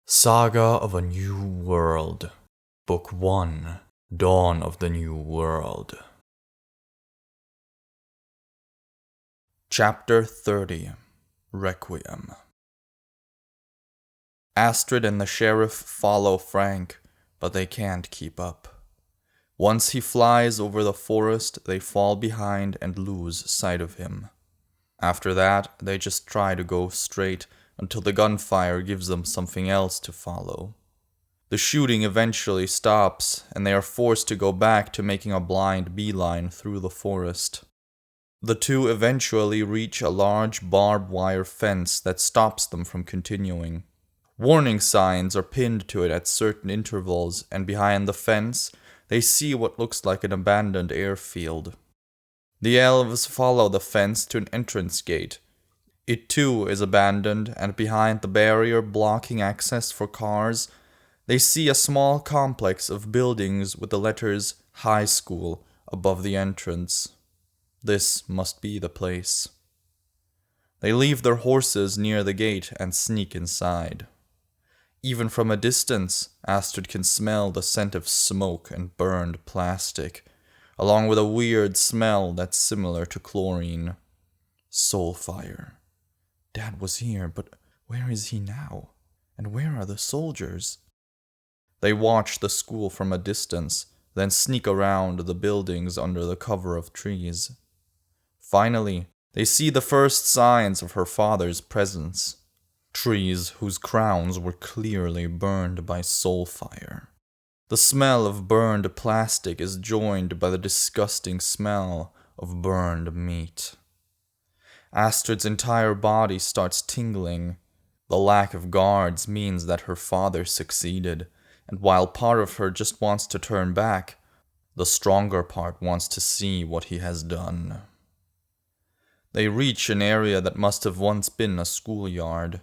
Saga of a New World, Book 1, Dawn of the New World. Chapter 30, Requiem. Astrid and the sheriff follow Frank, but they can't keep up. Once he flies over the forest, they fall behind and lose sight of him. After that, they just try to go straight until the gunfire gives them something else to follow. The shooting eventually stops, and they are forced to go back to making a blind beeline through the forest. The two eventually reach a large barbed wire fence that stops them from continuing. Warning signs are pinned to it at certain intervals, and behind the fence, they see what looks like an abandoned airfield. The elves follow the fence to an entrance gate. It too is abandoned, and behind the barrier blocking access for cars, they see a small complex of buildings with the letters High School above the entrance. This must be the place. They leave their horses near the gate and sneak inside. Even from a distance, Astrid can smell the scent of smoke and burned plastic, along with a weird smell that's similar to chlorine. Soul fire. Dad was here, but where is he now? And where are the soldiers? They watch the school from a distance, then sneak around the buildings under the cover of trees. Finally, they see the first signs of her father's presence. Trees whose crowns were clearly burned by soul fire. The smell of burned plastic is joined by the disgusting smell of burned meat. Astrid's entire body starts tingling. The lack of guards means that her father succeeded, and while part of her just wants to turn back, the stronger part wants to see what he has done. They reach an area that must have once been a schoolyard.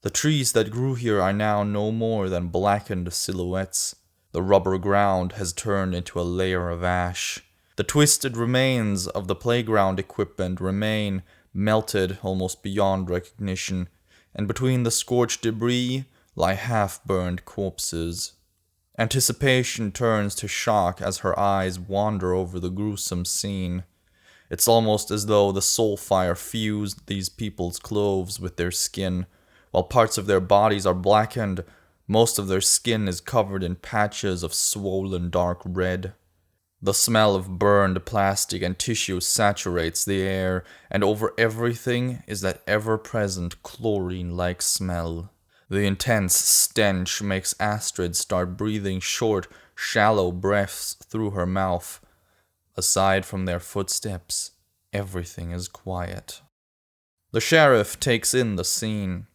The trees that grew here are now no more than blackened silhouettes. The rubber ground has turned into a layer of ash. The twisted remains of the playground equipment remain, melted almost beyond recognition, and between the scorched debris lie half-burned corpses. Anticipation turns to shock as her eyes wander over the gruesome scene. It's almost as though the soul fire fused these people's clothes with their skin. While parts of their bodies are blackened, most of their skin is covered in patches of swollen dark red. The smell of burned plastic and tissue saturates the air, and over everything is that ever-present chlorine-like smell. The intense stench makes Astrid start breathing short, shallow breaths through her mouth. Aside from their footsteps, everything is quiet. The sheriff takes in the scene.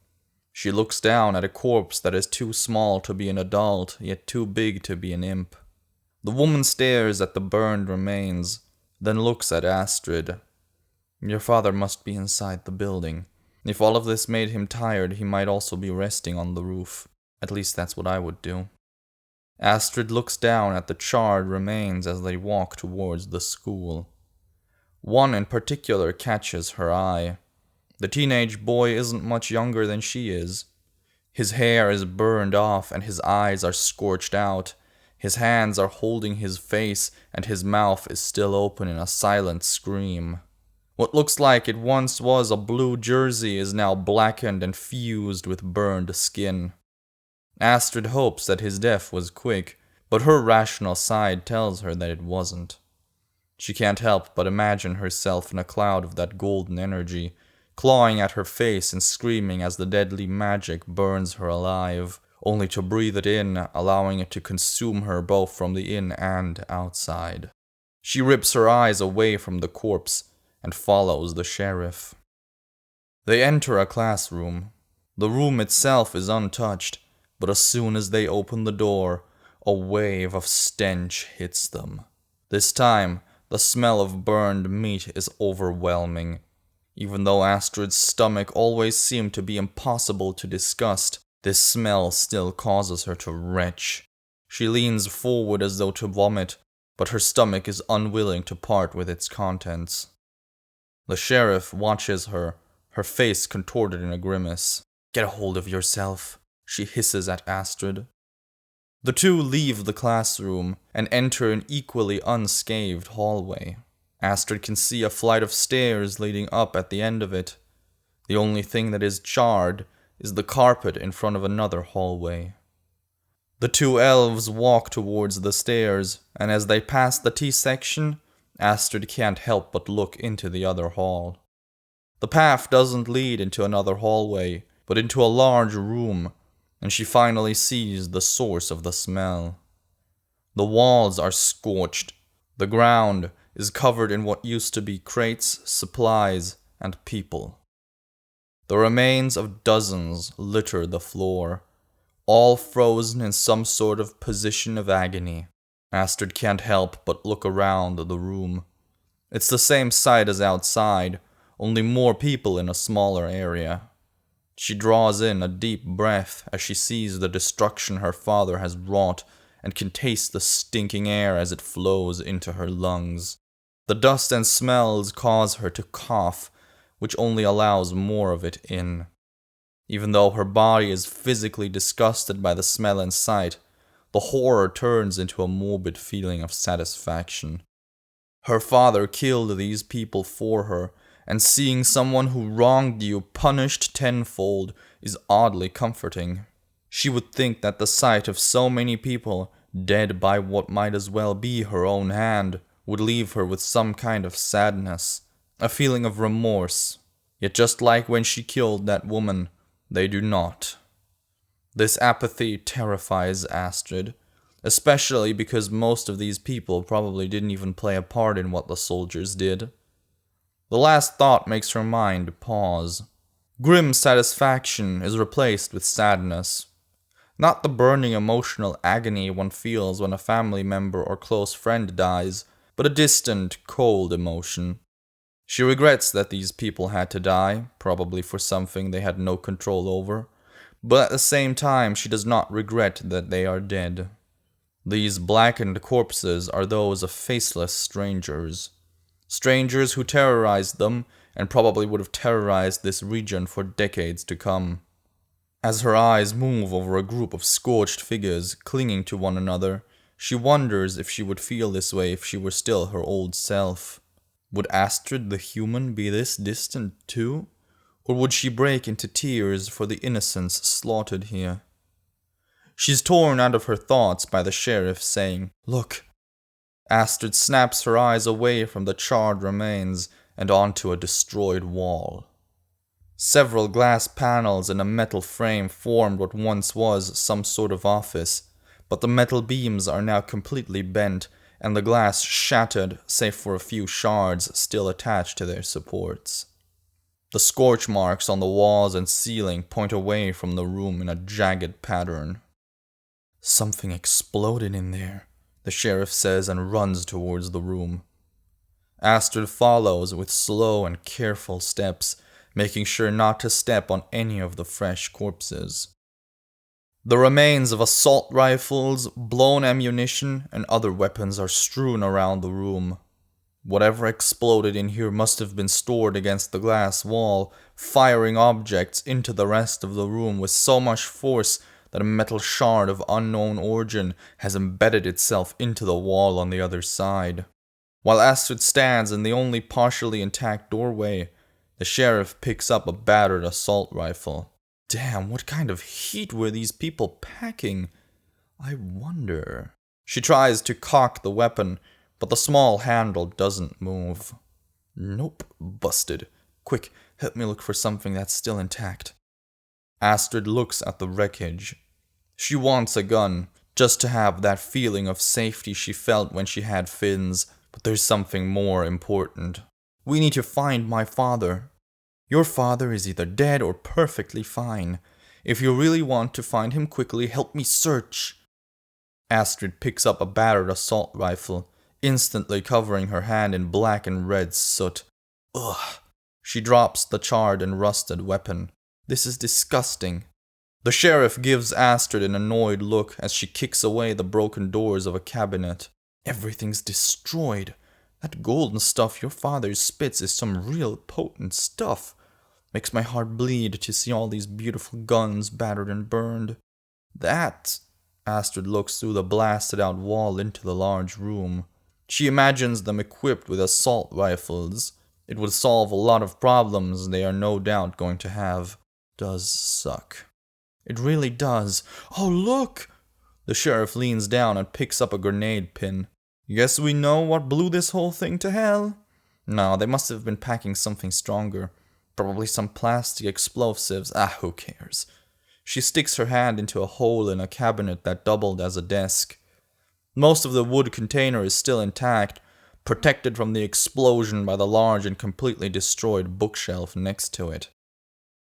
She looks down at a corpse that is too small to be an adult, yet too big to be an imp. The woman stares at the burned remains, then looks at Astrid. Your father must be inside the building. If all of this made him tired, he might also be resting on the roof. At least that's what I would do. Astrid looks down at the charred remains as they walk towards the school. One in particular catches her eye. The teenage boy isn't much younger than she is. His hair is burned off and his eyes are scorched out. His hands are holding his face, and his mouth is still open in a silent scream. What looks like it once was a blue jersey is now blackened and fused with burned skin. Astrid hopes that his death was quick, but her rational side tells her that it wasn't. She can't help but imagine herself in a cloud of that golden energy, clawing at her face and screaming as the deadly magic burns her alive, only to breathe it in, allowing it to consume her both from the in and outside. She rips her eyes away from the corpse and follows the sheriff. They enter a classroom. The room itself is untouched, but as soon as they open the door, a wave of stench hits them. This time, the smell of burned meat is overwhelming. Even though Astrid's stomach always seemed to be impossible to disgust, this smell still causes her to retch. She leans forward as though to vomit, but her stomach is unwilling to part with its contents. The sheriff watches her, her face contorted in a grimace. Get a hold of yourself. she hisses at Astrid. The two leave the classroom and enter an equally unscathed hallway. Astrid can see a flight of stairs leading up at the end of it. The only thing that is charred is the carpet in front of another hallway. The two elves walk towards the stairs, and as they pass the T-section, Astrid can't help but look into the other hall. The path doesn't lead into another hallway, but into a large room, and she finally sees the source of the smell. The walls are scorched. The ground is covered in what used to be crates, supplies, and people. The remains of dozens litter the floor, all frozen in some sort of position of agony. Astrid can't help but look around the room. It's the same sight as outside, only more people in a smaller area. She draws in a deep breath as she sees the destruction her father has wrought and can taste the stinking air as it flows into her lungs. The dust and smells cause her to cough, which only allows more of it in. Even though her body is physically disgusted by the smell and sight, the horror turns into a morbid feeling of satisfaction. Her father killed these people for her, and seeing someone who wronged you punished tenfold is oddly comforting. She would think that the sight of so many people dead by what might as well be her own hand would leave her with some kind of sadness, a feeling of remorse. Yet just like when she killed that woman, they do not. This apathy terrifies Astrid, especially because most of these people probably didn't even play a part in what the soldiers did. The last thought makes her mind pause. Grim satisfaction is replaced with sadness. Not the burning emotional agony one feels when a family member or close friend dies, but a distant, cold emotion. She regrets that these people had to die, probably for something they had no control over, but at the same time she does not regret that they are dead. These blackened corpses are those of faceless strangers. Strangers who terrorized them and probably would have terrorized this region for decades to come. As her eyes move over a group of scorched figures clinging to one another, she wonders if she would feel this way if she were still her old self. Would Astrid the human be this distant too? Or would she break into tears for the innocents slaughtered here? She's torn out of her thoughts by the sheriff saying, "Look." Astrid snaps her eyes away from the charred remains and onto a destroyed wall. Several glass panels in a metal frame formed what once was some sort of office, but the metal beams are now completely bent and the glass shattered save for a few shards still attached to their supports. The scorch marks on the walls and ceiling point away from the room in a jagged pattern. "Something exploded in there," the sheriff says and runs towards the room. Astrid follows with slow and careful steps, making sure not to step on any of the fresh corpses. The remains of assault rifles, blown ammunition, and other weapons are strewn around the room. Whatever exploded in here must have been stored against the glass wall, firing objects into the rest of the room with so much force that a metal shard of unknown origin has embedded itself into the wall on the other side. While Astrid stands in the only partially intact doorway, the sheriff picks up a battered assault rifle. Damn, what kind of heat were these people packing? I wonder. She tries to cock the weapon, but the small handle doesn't move. Nope, busted. Quick, help me look for something that's still intact. Astrid looks at the wreckage. She wants a gun, just to have that feeling of safety she felt when she had Finn's, but there's something more important. We need to find my father. Your father is either dead or perfectly fine. If you really want to find him quickly, help me search. Astrid picks up a battered assault rifle, instantly covering her hand in black and red soot. Ugh. She drops the charred and rusted weapon. This is disgusting. The sheriff gives Astrid an annoyed look as she kicks away the broken doors of a cabinet. Everything's destroyed. That golden stuff your father spits is some real potent stuff. Makes my heart bleed to see all these beautiful guns battered and burned. That... Astrid looks through the blasted-out wall into the large room. She imagines them equipped with assault rifles. It would solve a lot of problems they are no doubt going to have. Does suck. It really does. Oh, look! The sheriff leans down and picks up a grenade pin. Guess we know what blew this whole thing to hell? No, they must have been packing something stronger. Probably some plastic explosives. Who cares? She sticks her hand into a hole in a cabinet that doubled as a desk. Most of the wood container is still intact, protected from the explosion by the large and completely destroyed bookshelf next to it.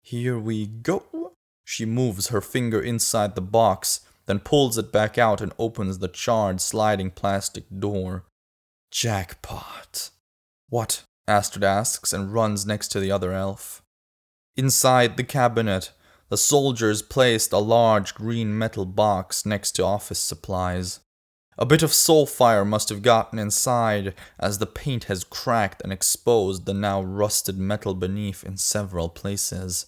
Here we go. She moves her finger inside the box, then pulls it back out and opens the charred sliding plastic door. Jackpot. What? Astrid asks and runs next to the other elf. Inside the cabinet, the soldiers placed a large green metal box next to office supplies. A bit of soul fire must have gotten inside, as the paint has cracked and exposed the now rusted metal beneath in several places.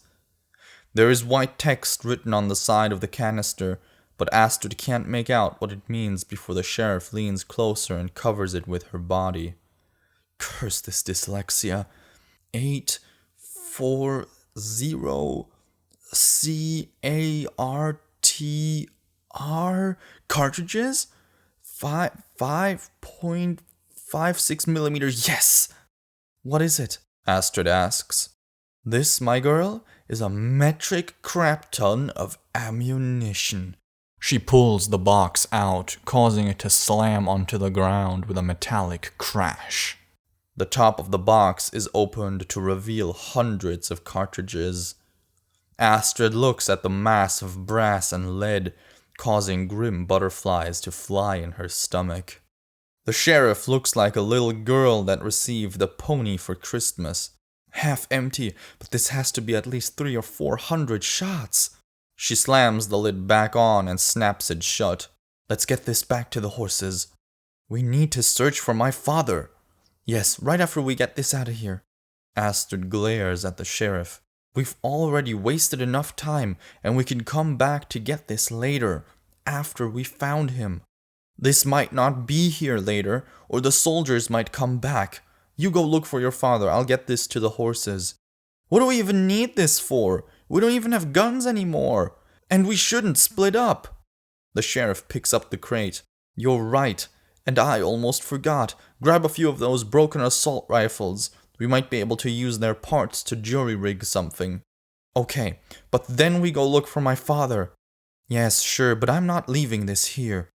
There is white text written on the side of the canister, but Astrid can't make out what it means before the sheriff leans closer and covers it with her body. Curse this dyslexia. 840 CARTR cartridges? 5.56 millimeters. Yes! What is it? Astrid asks. This, my girl, is a metric crap ton of ammunition. She pulls the box out, causing it to slam onto the ground with a metallic crash. The top of the box is opened to reveal hundreds of cartridges. Astrid looks at the mass of brass and lead, causing grim butterflies to fly in her stomach. The sheriff looks like a little girl that received a pony for Christmas. Half empty, but this has to be at least 300 or 400 shots. She slams the lid back on and snaps it shut. Let's get this back to the horses. We need to search for my father. Yes, right after we get this out of here. Astrid glares at the sheriff. We've already wasted enough time, and we can come back to get this later, after we found him. This might not be here later, or the soldiers might come back. You go look for your father, I'll get this to the horses. What do we even need this for? We don't even have guns anymore. And we shouldn't split up. The sheriff picks up the crate. You're right, and I almost forgot. Grab a few of those broken assault rifles. We might be able to use their parts to jury-rig something. Okay, but then we go look for my father. Yes, sure, but I'm not leaving this here.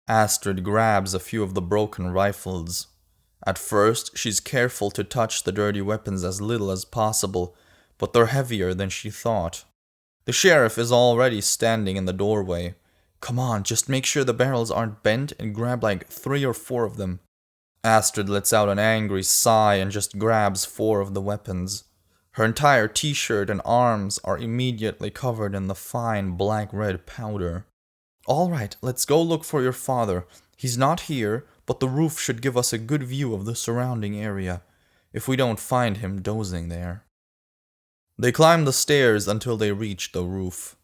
Astrid grabs a few of the broken rifles. At first, she's careful to touch the dirty weapons as little as possible, but they're heavier than she thought. The sheriff is already standing in the doorway. Come on, just make sure the barrels aren't bent and grab like 3 or 4 of them. Astrid lets out an angry sigh and just grabs 4 of the weapons. Her entire t-shirt and arms are immediately covered in the fine black-red powder. Alright, let's go look for your father. He's not here, but the roof should give us a good view of the surrounding area, if we don't find him dozing there. They climb the stairs until they reach the roof.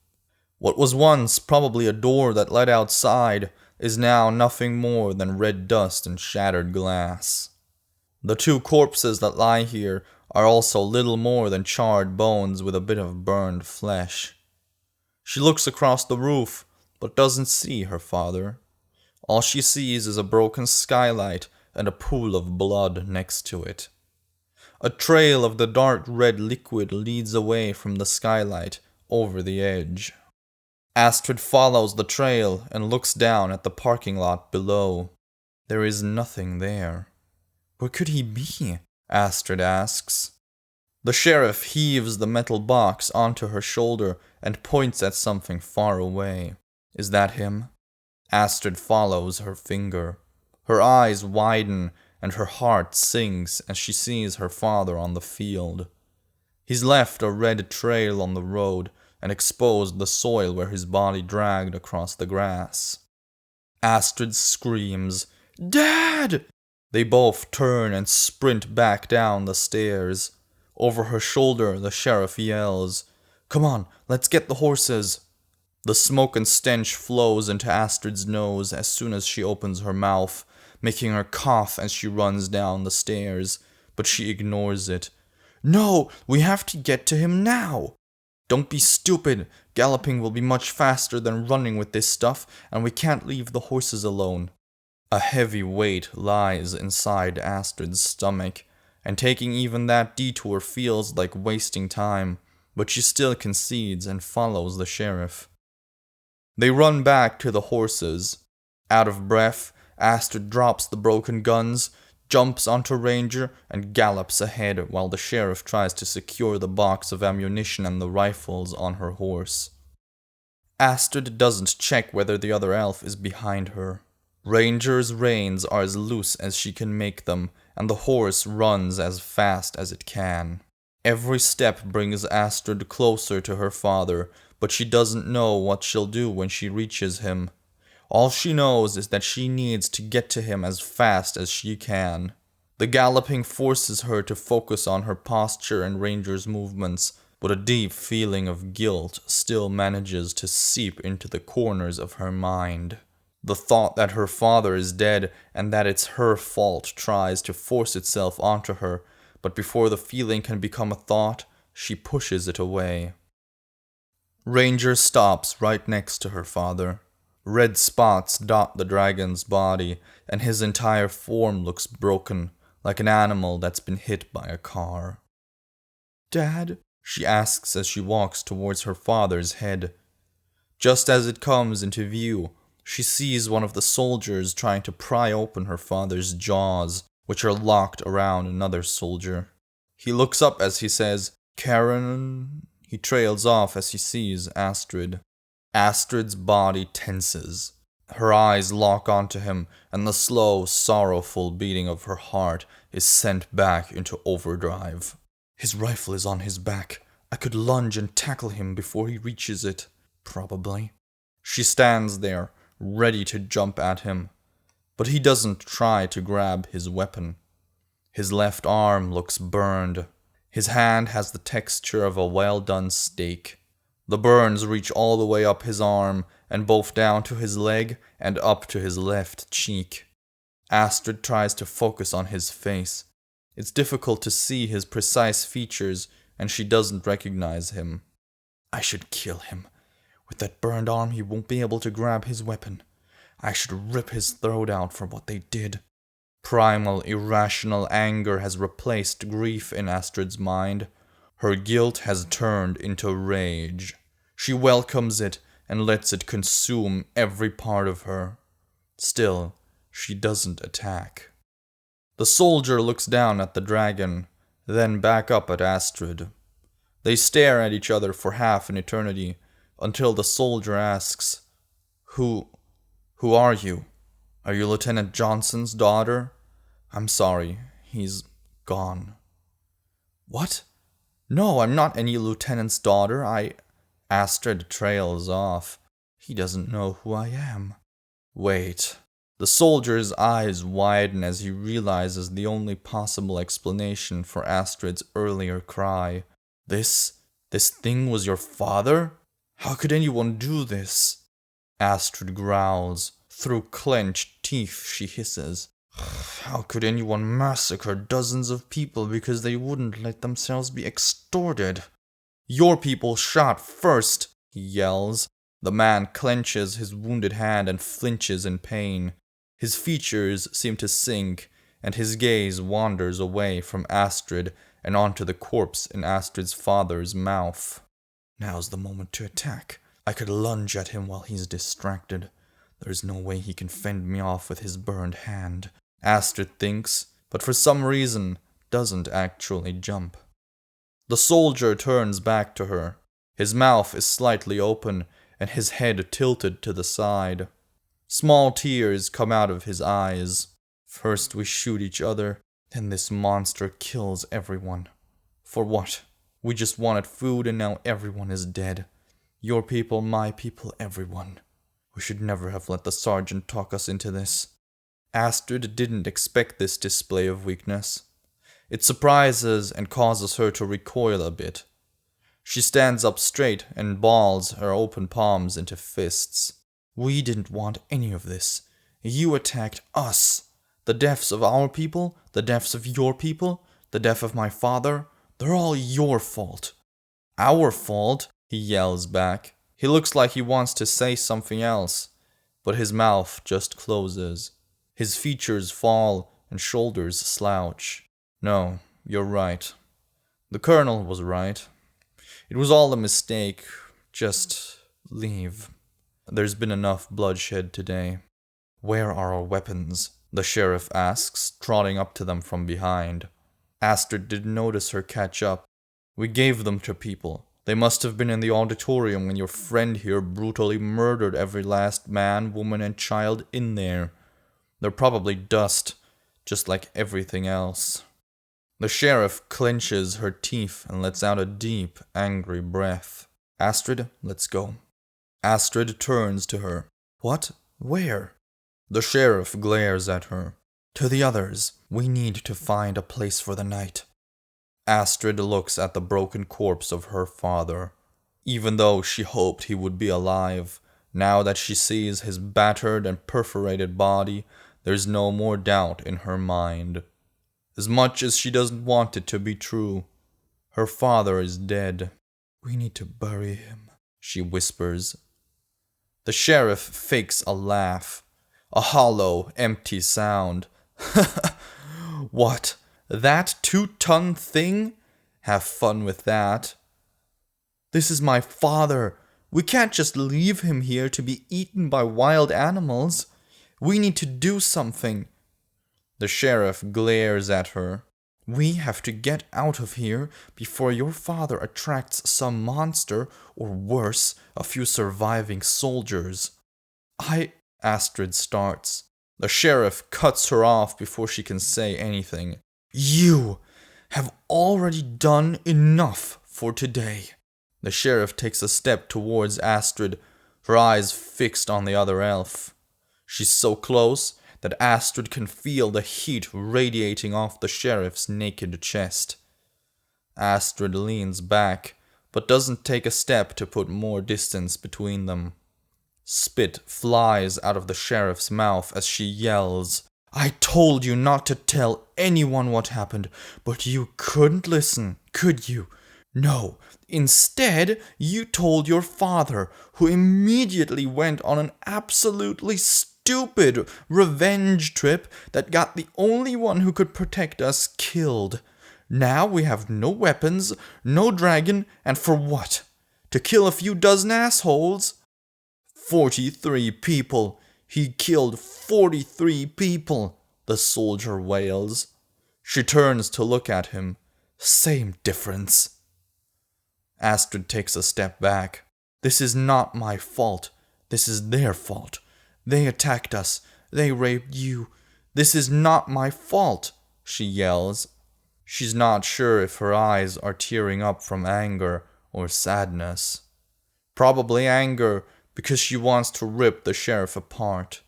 What was once probably a door that led outside is now nothing more than red dust and shattered glass. The 2 corpses that lie here are also little more than charred bones with a bit of burned flesh. She looks across the roof, but doesn't see her father. All she sees is a broken skylight and a pool of blood next to it. A trail of the dark red liquid leads away from the skylight over the edge. Astrid follows the trail and looks down at the parking lot below. There is nothing there. Where could he be? Astrid asks. The sheriff heaves the metal box onto her shoulder and points at something far away. Is that him? Astrid follows her finger. Her eyes widen and her heart sinks as she sees her father on the field. He's left a red trail on the road and exposed the soil where his body dragged across the grass. Astrid screams, "Dad!" They both turn and sprint back down the stairs. Over her shoulder, the sheriff yells, "Come on, let's get the horses!" The smoke and stench flows into Astrid's nose as soon as she opens her mouth, making her cough as she runs down the stairs, but she ignores it. "No, we have to get to him now!" "Don't be stupid. Galloping will be much faster than running with this stuff, and we can't leave the horses alone." A heavy weight lies inside Astrid's stomach, and taking even that detour feels like wasting time, but she still concedes and follows the sheriff. They run back to the horses. Out of breath, Astrid drops the broken guns, jumps onto Ranger, and gallops ahead while the sheriff tries to secure the box of ammunition and the rifles on her horse. Astrid doesn't check whether the other elf is behind her. Ranger's reins are as loose as she can make them, and the horse runs as fast as it can. Every step brings Astrid closer to her father, but she doesn't know what she'll do when she reaches him. All she knows is that she needs to get to him as fast as she can. The galloping forces her to focus on her posture and Ranger's movements, but a deep feeling of guilt still manages to seep into the corners of her mind. The thought that her father is dead and that it's her fault tries to force itself onto her, but before the feeling can become a thought, she pushes it away. Ranger stops right next to her father. Red spots dot the dragon's body, and his entire form looks broken, like an animal that's been hit by a car. "Dad?" she asks as she walks towards her father's head. Just as it comes into view, she sees one of the soldiers trying to pry open her father's jaws, which are locked around another soldier. He looks up as he says, "Karen." He trails off as he sees Astrid. Astrid's body tenses. Her eyes lock onto him, and the slow, sorrowful beating of her heart is sent back into overdrive. His rifle is on his back. I could lunge and tackle him before he reaches it. Probably. She stands there, ready to jump at him. But he doesn't try to grab his weapon. His left arm looks burned. His hand has the texture of a well-done steak. The burns reach all the way up his arm, and both down to his leg and up to his left cheek. Astrid tries to focus on his face. It's difficult to see his precise features, and she doesn't recognize him. I should kill him. With that burned arm, he won't be able to grab his weapon. I should rip his throat out for what they did. Primal, irrational anger has replaced grief in Astrid's mind. Her guilt has turned into rage. She welcomes it and lets it consume every part of her. Still, she doesn't attack. The soldier looks down at the dragon, then back up at Astrid. They stare at each other for half an eternity, until the soldier asks, Who are you? Are you Lieutenant Johnson's daughter? I'm sorry, he's gone." "What? No, I'm not any lieutenant's daughter. Astrid trails off. He doesn't know who I am. Wait. The soldier's eyes widen as he realizes the only possible explanation for Astrid's earlier cry. This thing was your father? How could anyone do this? Astrid growls. Through clenched teeth, she hisses. How could anyone massacre dozens of people because they wouldn't let themselves be extorted? Your people shot first, he yells. The man clenches his wounded hand and flinches in pain. His features seem to sink, and his gaze wanders away from Astrid and onto the corpse in Astrid's father's mouth. Now's the moment to attack. I could lunge at him while he's distracted. There's no way he can fend me off with his burned hand, Astrid thinks, but for some reason doesn't actually jump. The soldier turns back to her. His mouth is slightly open, and his head tilted to the side. Small tears come out of his eyes. First we shoot each other, then this monster kills everyone. For what? We just wanted food and now everyone is dead. Your people, my people, everyone. We should never have let the sergeant talk us into this. Astrid didn't expect this display of weakness. It surprises and causes her to recoil a bit. She stands up straight and balls her open palms into fists. We didn't want any of this. You attacked us. The deaths of our people, the deaths of your people, the death of my father, they're all your fault. Our fault, he yells back. He looks like he wants to say something else, but his mouth just closes. His features fall and shoulders slouch. No, you're right. The colonel was right. It was all a mistake. Just leave. There's been enough bloodshed today. Where are our weapons? The sheriff asks, trotting up to them from behind. Astrid didn't notice her catch up. We gave them to people. They must have been in the auditorium when your friend here brutally murdered every last man, woman, and child in there. They're probably dust, just like everything else. The sheriff clenches her teeth and lets out a deep, angry breath. Astrid, let's go. Astrid turns to her. What? Where? The sheriff glares at her. To the others. We need to find a place for the night. Astrid looks at the broken corpse of her father. Even though she hoped he would be alive, now that she sees his battered and perforated body, there's no more doubt in her mind. As much as she doesn't want it to be true, her father is dead. We need to bury him, she whispers. The sheriff fakes a laugh, a hollow, empty sound. What? That 2-ton thing? Have fun with that. This is my father. We can't just leave him here to be eaten by wild animals. We need to do something. The sheriff glares at her. We have to get out of here before your father attracts some monster, or worse, a few surviving soldiers. Astrid starts. The sheriff cuts her off before she can say anything. You have already done enough for today. The sheriff takes a step towards Astrid, her eyes fixed on the other elf. She's so close that Astrid can feel the heat radiating off the sheriff's naked chest. Astrid leans back, but doesn't take a step to put more distance between them. Spit flies out of the sheriff's mouth as she yells, I told you not to tell anyone what happened, but you couldn't listen, could you? No, instead, you told your father, who immediately went on an absolutely stupid revenge trip that got the only one who could protect us killed. Now we have no weapons, no dragon, and for what? To kill a few dozen assholes? 43 people. He killed 43 people, the soldier wails. She turns to look at him. Same difference. Astrid takes a step back. This is not my fault. This is their fault. They attacked us. They raped you. This is not my fault, she yells. She's not sure if her eyes are tearing up from anger or sadness. Probably anger, because she wants to rip the sheriff apart.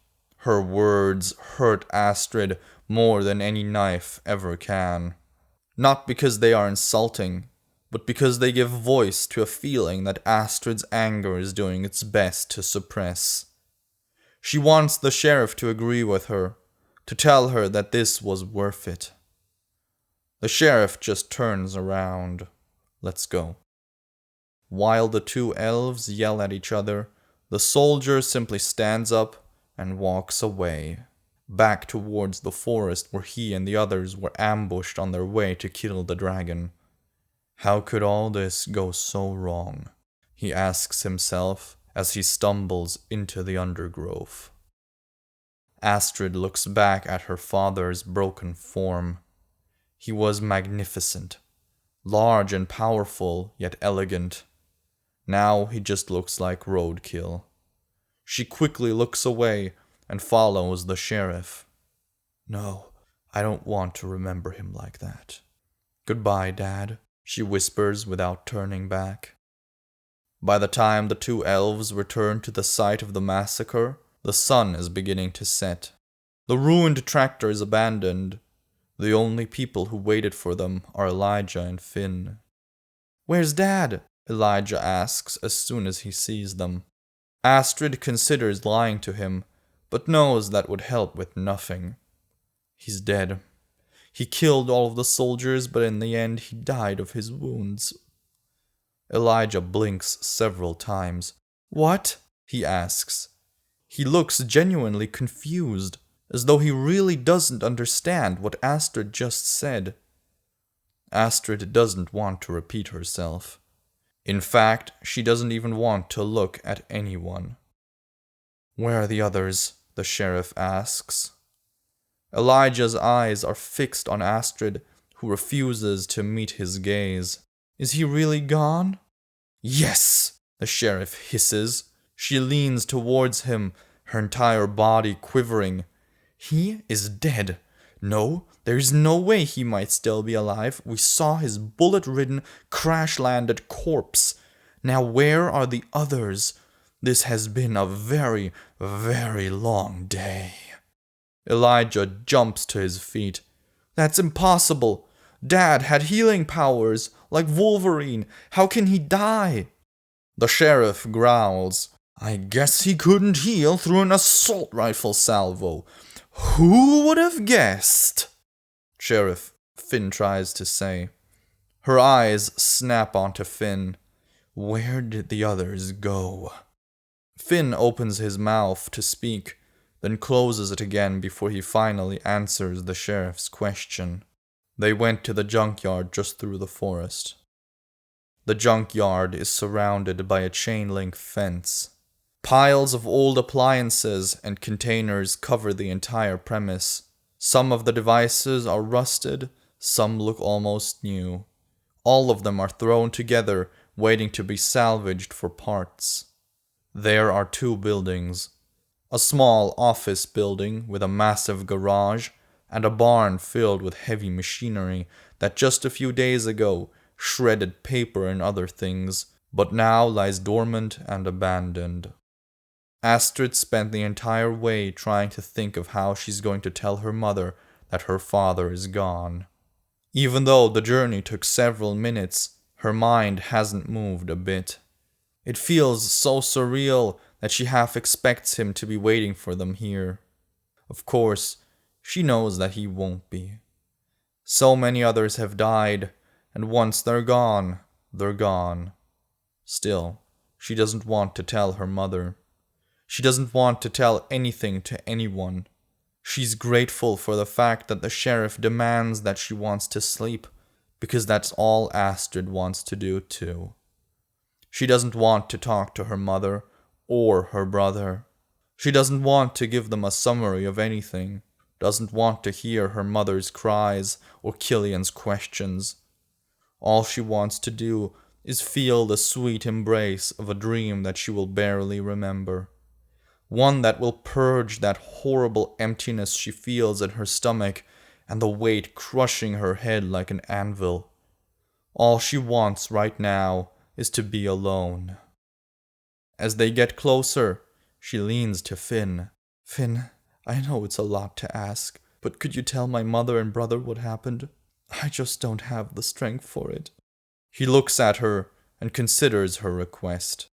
Her words hurt Astrid more than any knife ever can. Not because they are insulting, but because they give voice to a feeling that Astrid's anger is doing its best to suppress. She wants the sheriff to agree with her, to tell her that this was worth it. The sheriff just turns around. Let's go. While the two elves yell at each other, the soldier simply stands up and walks away, back towards the forest where he and the others were ambushed on their way to kill the dragon. How could all this go so wrong? He asks himself as he stumbles into the undergrowth. Astrid looks back at her father's broken form. He was magnificent, large and powerful, yet elegant. Now he just looks like roadkill. She quickly looks away and follows the sheriff. No, I don't want to remember him like that. Goodbye, Dad, she whispers without turning back. By the time the two elves return to the site of the massacre, the sun is beginning to set. The ruined tractor is abandoned. The only people who waited for them are Elijah and Finn. "Where's Dad?" Elijah asks as soon as he sees them. Astrid considers lying to him, but knows that would help with nothing. He's dead. He killed all of the soldiers, but in the end he died of his wounds. Elijah blinks several times. "What?" he asks. He looks genuinely confused, as though he really doesn't understand what Astrid just said. Astrid doesn't want to repeat herself. In fact, she doesn't even want to look at anyone. "Where are the others?" the sheriff asks. Elijah's eyes are fixed on Astrid, who refuses to meet his gaze. "Is he really gone?" "Yes!" the sheriff hisses. She leans towards him, her entire body quivering. "He is dead. No, there is no way he might still be alive. We saw his bullet-ridden, crash-landed corpse. Now where are the others? This has been a very, very long day." Elijah jumps to his feet. "That's impossible. Dad had healing powers, like Wolverine. How can he die?" The sheriff growls. "I guess he couldn't heal through an assault rifle salvo. Who would have guessed?" "Sheriff," Finn tries to say. Her eyes snap onto Finn. "Where did the others go?" Finn opens his mouth to speak, then closes it again before he finally answers the sheriff's question. They went to the junkyard just through the forest. The junkyard is surrounded by a chain-link fence. Piles of old appliances and containers cover the entire premise. Some of the devices are rusted, some look almost new. All of them are thrown together, waiting to be salvaged for parts. There are two buildings. A small office building with a massive garage, and a barn filled with heavy machinery that just a few days ago shredded paper and other things, but now lies dormant and abandoned. Astrid spent the entire way trying to think of how she's going to tell her mother that her father is gone. Even though the journey took several minutes, her mind hasn't moved a bit. It feels so surreal that she half expects him to be waiting for them here. Of course, she knows that he won't be. So many others have died, and once they're gone, they're gone. Still, she doesn't want to tell her mother. She doesn't want to tell anything to anyone. She's grateful for the fact that the sheriff demands that she wants to sleep, because that's all Astrid wants to do too. She doesn't want to talk to her mother or her brother. She doesn't want to give them a summary of anything, doesn't want to hear her mother's cries or Killian's questions. All she wants to do is feel the sweet embrace of a dream that she will barely remember. One that will purge that horrible emptiness she feels in her stomach and the weight crushing her head like an anvil. All she wants right now is to be alone. As they get closer, she leans to Finn. "Finn, I know it's a lot to ask, but could you tell my mother and brother what happened? I just don't have the strength for it." He looks at her and considers her request.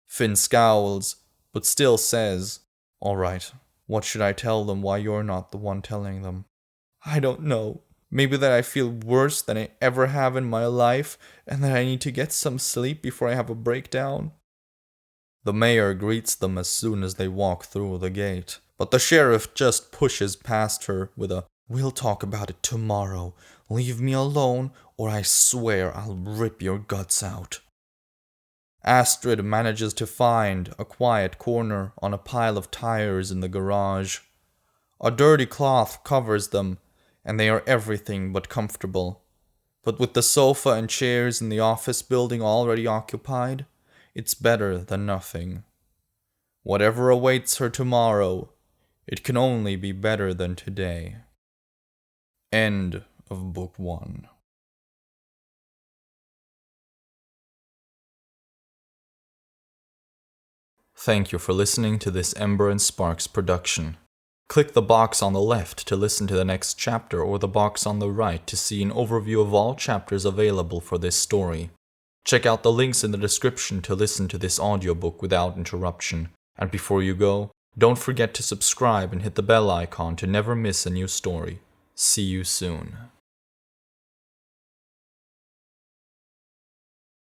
Finn scowls, but still says, "All right, what should I tell them why you're not the one telling them?" "I don't know. Maybe that I feel worse than I ever have in my life, and that I need to get some sleep before I have a breakdown." The mayor greets them as soon as they walk through the gate, but the sheriff just pushes past her with a, "We'll talk about it tomorrow. Leave me alone, or I swear I'll rip your guts out." Astrid manages to find a quiet corner on a pile of tires in the garage. A dirty cloth covers them, and they are everything but comfortable. But with the sofa and chairs in the office building already occupied, it's better than nothing. Whatever awaits her tomorrow, it can only be better than today. End of Book 1. Thank you for listening to this Ember and Sparks production. Click the box on the left to listen to the next chapter or the box on the right to see an overview of all chapters available for this story. Check out the links in the description to listen to this audiobook without interruption. And before you go, don't forget to subscribe and hit the bell icon to never miss a new story. See you soon.